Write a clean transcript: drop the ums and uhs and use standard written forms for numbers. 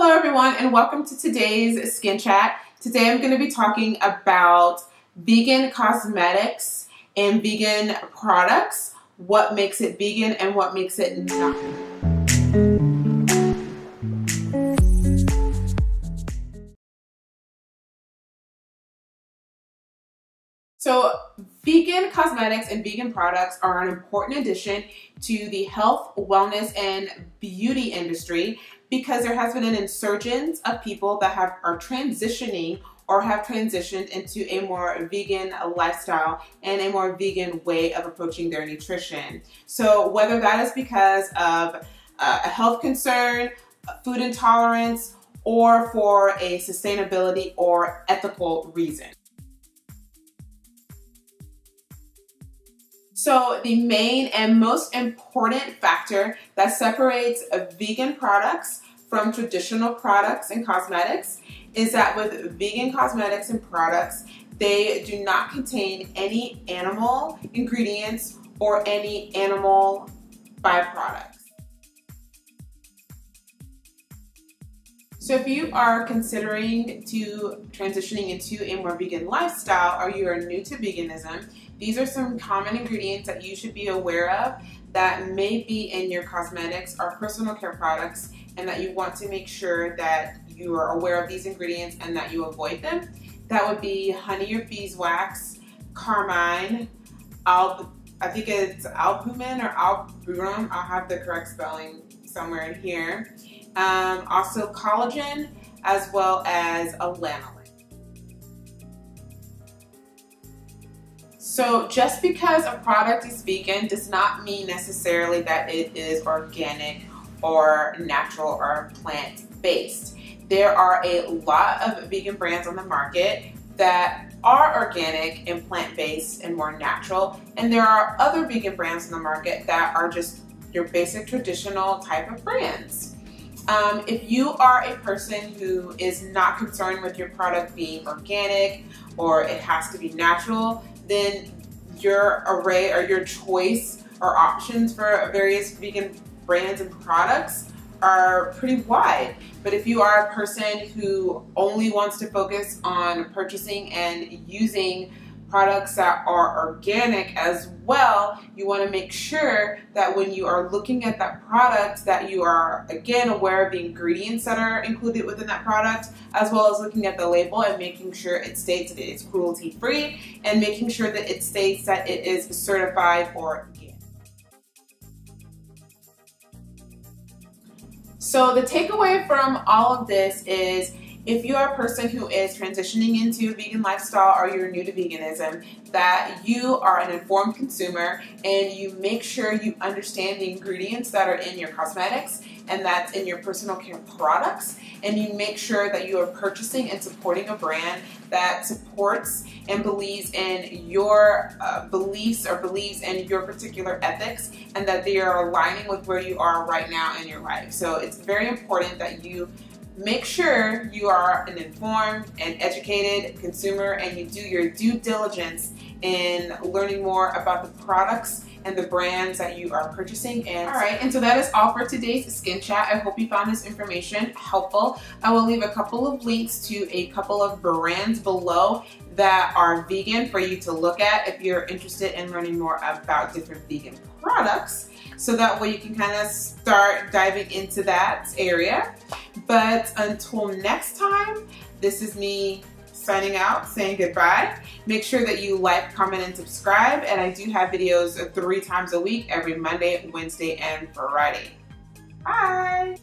Hello everyone and welcome to today's Skin Chat. Today I'm going to be talking about vegan cosmetics and vegan products, what makes it vegan and what makes it not. So vegan cosmetics and vegan products are an important addition to the health, wellness, and beauty industry because there has been an insurgence of people that are transitioning or have transitioned into a more vegan lifestyle and a more vegan way of approaching their nutrition. So whether that is because of a health concern, food intolerance, or for a sustainability or ethical reason. So the main and most important factor that separates vegan products from traditional products and cosmetics is that with vegan cosmetics and products, they do not contain any animal ingredients or any animal byproducts. So if you are considering transitioning into a more vegan lifestyle or you are new to veganism, these are some common ingredients that you should be aware of that may be in your cosmetics or personal care products, and that you want to make sure that you are aware of these ingredients and that you avoid them. That would be honey or beeswax, carmine, I think it's albumin or albumin. I'll have the correct spelling somewhere in here. Also collagen, as well as a lanolin. So just because a product is vegan does not mean necessarily that it is organic or natural or plant-based. There are a lot of vegan brands on the market that are organic and plant-based and more natural, and there are other vegan brands on the market that are just your basic traditional type of brands. If you are a person who is not concerned with your product being organic or it has to be natural, then your array or your choice or options for various vegan brands and products are pretty wide. But if you are a person who only wants to focus on purchasing and using products that are organic as well, you want to make sure that when you are looking at that product that you are again aware of the ingredients that are included within that product, as well as looking at the label and making sure it states that it is cruelty free and making sure that it states that it is certified organic. So the takeaway from all of this is, if you are a person who is transitioning into a vegan lifestyle or you're new to veganism, that you are an informed consumer and you make sure you understand the ingredients that are in your cosmetics and that's in your personal care products, and you make sure that you are purchasing and supporting a brand that supports and believes in your beliefs or believes in your particular ethics, and that they are aligning with where you are right now in your life. So it's very important that you make sure you are an informed and educated consumer and you do your due diligence in learning more about the products and the brands that you are purchasing. And so that is all for today's Skin Chat. I hope you found this information helpful. I will leave a couple of links to a couple of brands below that are vegan for you to look at if you're interested in learning more about different vegan products. So that way you can kind of start diving into that area. But until next time, this is me signing out, saying goodbye. Make sure that you like, comment, and subscribe. And I do have videos 3 times a week, every Monday, Wednesday, and Friday. Bye!